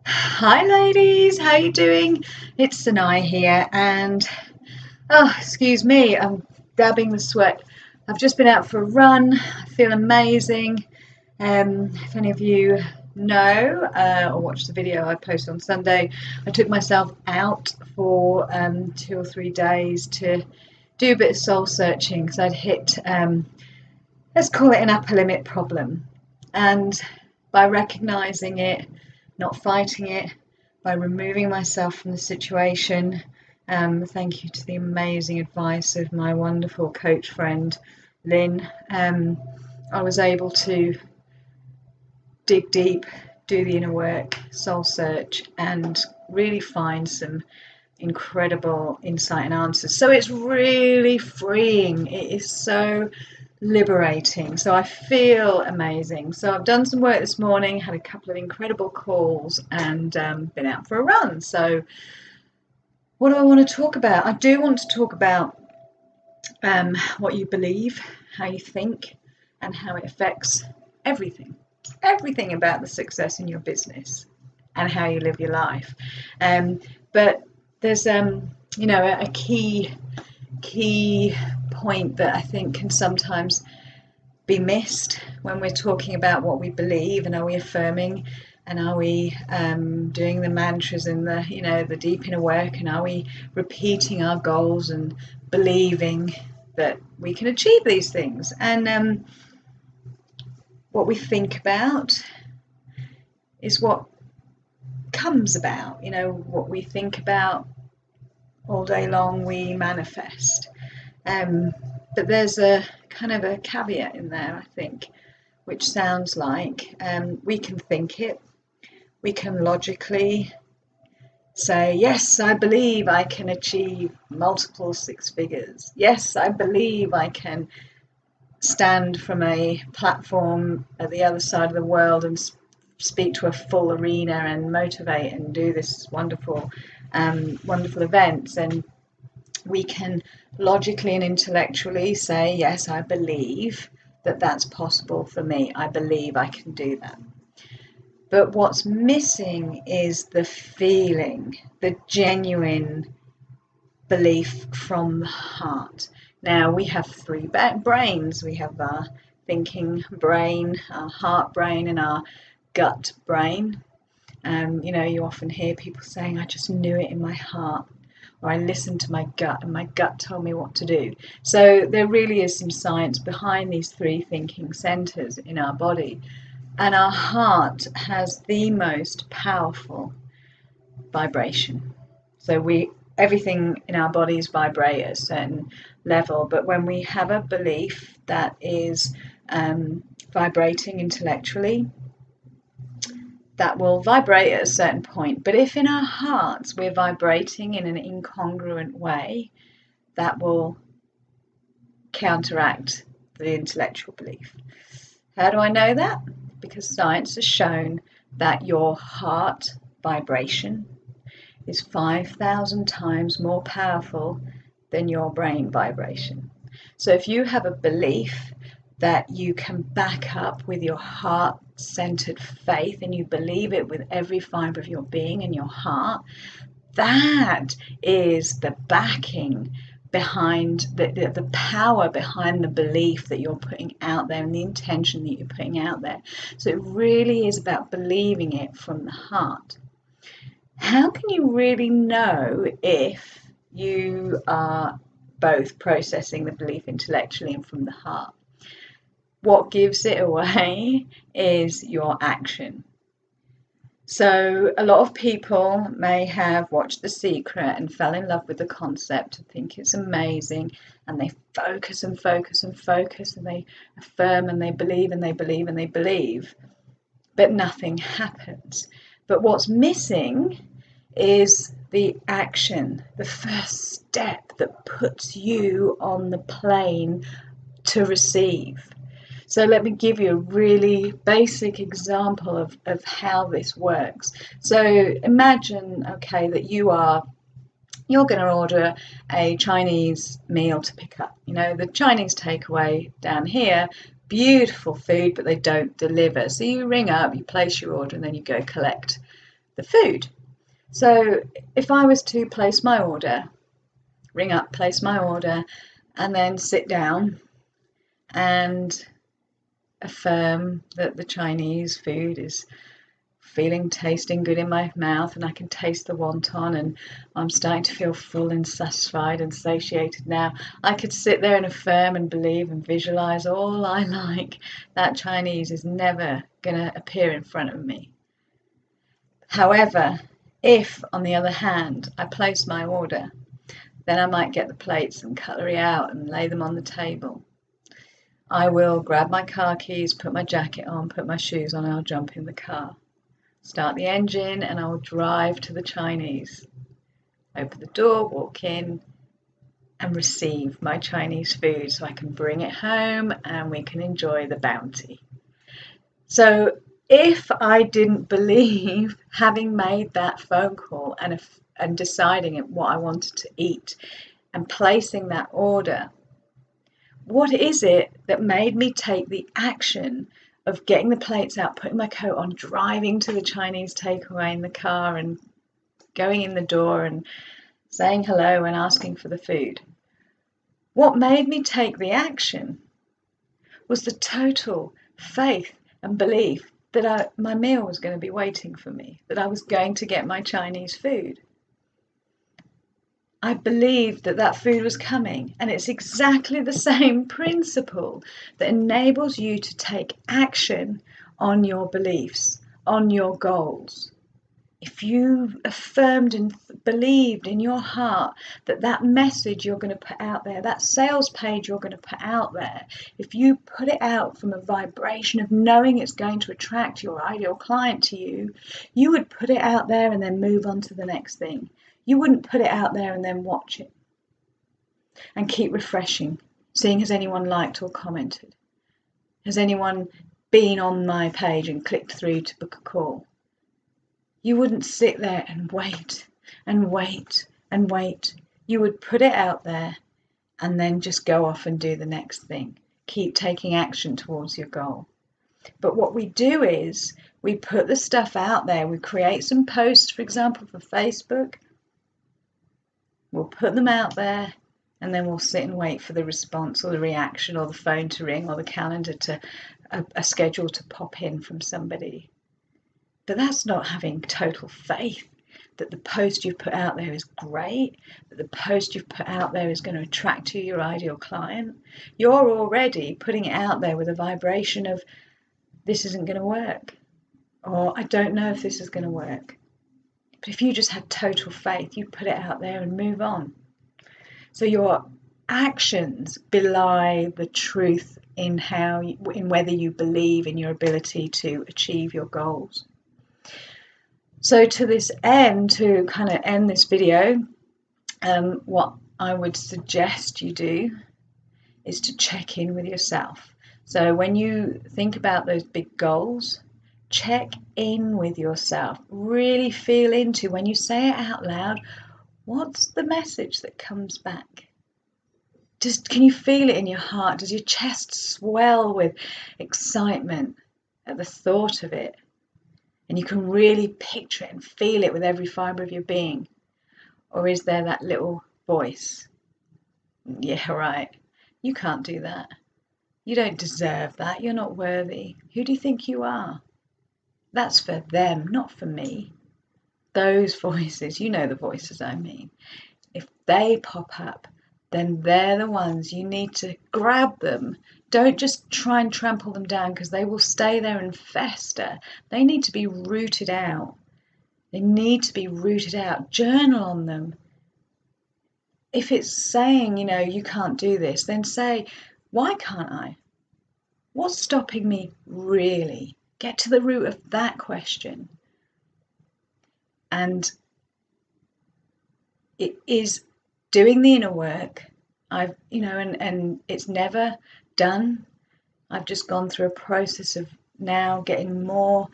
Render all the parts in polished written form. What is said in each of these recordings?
Hi ladies, how you doing? It's Sanai here and excuse me, I'm dabbing the sweat. I've just been out for a run. I feel amazing. If any of you know or watched the video I posted on Sunday, I took myself out for 2 or 3 days to do a bit of soul searching because I'd hit let's call it an upper limit problem. And by recognizing it, not fighting it, by removing myself from the situation, thank you to the amazing advice of my wonderful coach friend, Lynn, I was able to dig deep, do the inner work, soul search, and really find some incredible insight and answers. So it's really freeing. It is so liberating. So I feel amazing. So I've done some work this morning, had a couple of incredible calls, and been out for a run. So what do I want to talk about? I do want to talk about what you believe, how you think, and how it affects everything. Everything about the success in your business and how you live your life. But there's a key point that I think can sometimes be missed when we're talking about what we believe, and are we affirming, and are we doing the mantras and the deep inner work, and are we repeating our goals and believing that we can achieve these things. And what we think about is what comes about. What we think about all day long we manifest. But there's a kind of a caveat in there, I think, which sounds like we can think it, we can logically say, yes, I believe I can achieve multiple six figures. Yes, I believe I can stand from a platform at the other side of the world and speak to a full arena and motivate and do this wonderful events. And we can logically and intellectually say, yes, I believe that that's possible for me. I believe I can do that. But what's missing is the feeling, the genuine belief from the heart. Now, we have three brains. We have our thinking brain, our heart brain, and our gut brain. You often hear people saying, I just knew it in my heart, or I listened to my gut and my gut told me what to do. So there really is some science behind these three thinking centers in our body. And our heart has the most powerful vibration. So everything in our bodies vibrate at a certain level, but when we have a belief that is vibrating intellectually, that will vibrate at a certain point. But if in our hearts we're vibrating in an incongruent way, that will counteract the intellectual belief. How do I know that? Because science has shown that your heart vibration is 5,000 times more powerful than your brain vibration. So if you have a belief that you can back up with your heart-centered faith, and you believe it with every fiber of your being and your heart, that is the backing behind the power behind the belief that you're putting out there and the intention that you're putting out there. So it really is about believing it from the heart. How can you really know if you are both processing the belief intellectually and from the heart? What gives it away is your action. So a lot of people may have watched The Secret and fell in love with the concept and think it's amazing, and they focus and focus and focus, and they affirm and they believe and they believe and they believe, but nothing happens. But what's missing is the action, the first step that puts you on the plane to receive. So let me give you a really basic example of how this works. So imagine, okay, that you're going to order a Chinese meal to pick up. The Chinese takeaway down here, beautiful food, but they don't deliver. So you ring up, you place your order, and then you go collect the food. So if I was to place my order, ring up, place my order, and then sit down and affirm that the Chinese food is tasting good in my mouth, and I can taste the wonton, and I'm starting to feel full and satisfied and satiated now. I could sit there and affirm and believe and visualize all I like. That Chinese is never going to appear in front of me. However, if, on the other hand, I place my order, then I might get the plates and cutlery out and lay them on the table. I will grab my car keys, put my jacket on, put my shoes on, and I'll jump in the car. Start the engine and I'll drive to the Chinese. Open the door, walk in, and receive my Chinese food so I can bring it home and we can enjoy the bounty. So if I didn't believe, having made that phone call and deciding what I wanted to eat and placing that order, what is it that made me take the action of getting the plates out, putting my coat on, driving to the Chinese takeaway in the car and going in the door and saying hello and asking for the food? What made me take the action was the total faith and belief that my meal was going to be waiting for me, that I was going to get my Chinese food. I believed that food was coming, and it's exactly the same principle that enables you to take action on your beliefs, on your goals. If you affirmed and believed in your heart that message you're going to put out there, that sales page you're going to put out there, if you put it out from a vibration of knowing it's going to attract your ideal client to you, you would put it out there and then move on to the next thing. You wouldn't put it out there and then watch it and keep refreshing, seeing has anyone liked or commented? Has anyone been on my page and clicked through to book a call? You wouldn't sit there and wait and wait and wait. You would put it out there and then just go off and do the next thing. Keep taking action towards your goal. But what we do is we put the stuff out there. We create some posts, for example, for Facebook. We'll put them out there and then we'll sit and wait for the response or the reaction or the phone to ring or the calendar to a schedule to pop in from somebody. But that's not having total faith that the post you've put out there is great, that the post you've put out there is going to attract to your ideal client. You're already putting it out there with a vibration of this isn't going to work, or I don't know if this is going to work. But if you just had total faith, you put it out there and move on. So your actions belie the truth in whether you believe in your ability to achieve your goals. So to this end, to kind of end this video, what I would suggest you do is to check in with yourself. So when you think about those big goals, check in with yourself. Really feel into, when you say it out loud, what's the message that comes back? Can you feel it in your heart? Does your chest swell with excitement at the thought of it? And you can really picture it and feel it with every fibre of your being? Or is there that little voice? Yeah, right. You can't do that. You don't deserve that. You're not worthy. Who do you think you are? That's for them, not for me. Those voices, you know the voices I mean. If they pop up, then they're the ones you need to grab them. Don't just try and trample them down, because they will stay there and fester. They need to be rooted out. They need to be rooted out. Journal on them. If it's saying, you can't do this, then say, why can't I? What's stopping me really? Get to the root of that question. And it is doing the inner work. And it's never done. I've just gone through a process of now getting more,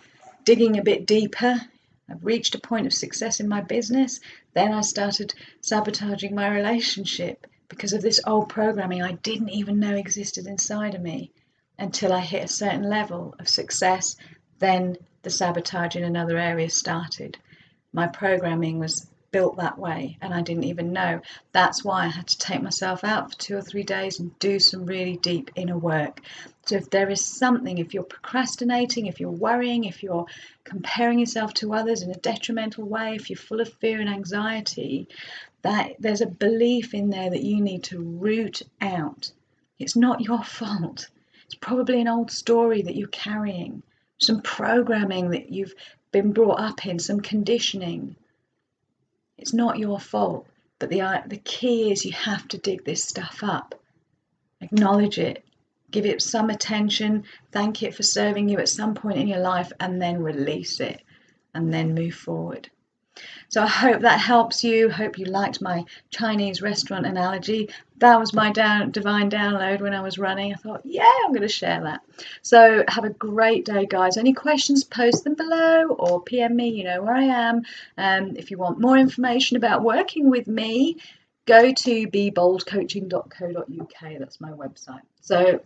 digging a bit deeper. I've reached a point of success in my business. Then I started sabotaging my relationship because of this old programming I didn't even know existed inside of me until I hit a certain level of success. Then the sabotage in another area started. My programming was built that way and I didn't even know. That's why I had to take myself out for 2 or 3 days and do some really deep inner work. So if there is something, if you're procrastinating, if you're worrying, if you're comparing yourself to others in a detrimental way, if you're full of fear and anxiety, that there's a belief in there that you need to root out. It's not your fault. It's probably an old story that you're carrying, some programming that you've been brought up in, some conditioning. It's not your fault, but the key is you have to dig this stuff up, acknowledge it, give it some attention, thank it for serving you at some point in your life, and then release it, and then move forward. So I hope that helps you. Hope you liked my Chinese restaurant analogy. That was my divine download when I was running. I thought, yeah, I'm going to share that. So have a great day, guys. Any questions, post them below or PM me. You know where I am. If you want more information about working with me, go to beboldcoaching.co.uk. That's my website. So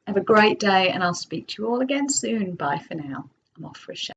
have a great day, and I'll speak to you all again soon. Bye for now. I'm off for a shower.